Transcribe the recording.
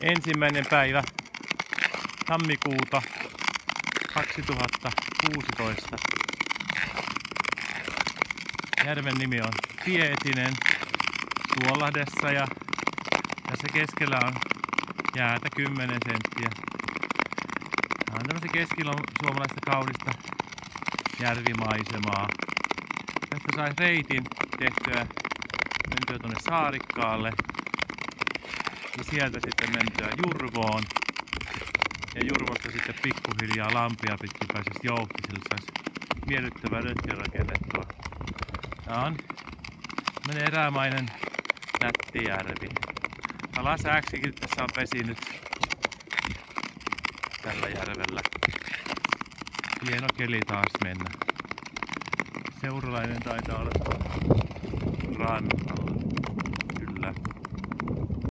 Ensimmäinen päivä tammikuuta 2016. Järven nimi on Pietinen Suolahdessa ja tässä keskellä on jäätä 10 senttiä. Tämä on tämmöistä keskisuomalaista kaunista järvimaisemaa. Tästä sai reitin tehtyä mentyä tuonne Saarikkaalle ja sieltä sitten mentyä Jurvoon. Ja Jurvosta sitten pikkuhiljaa lampia pitkin pääsisi Jouhtisille, saisi miellyttävää retki rakennettua. Tää on erämainen nätti järvi. Kalasääksikin tässä on pesinyt tällä järvellä. Hieno keli taas mennä. Seuralainen taitaa olla rannalla.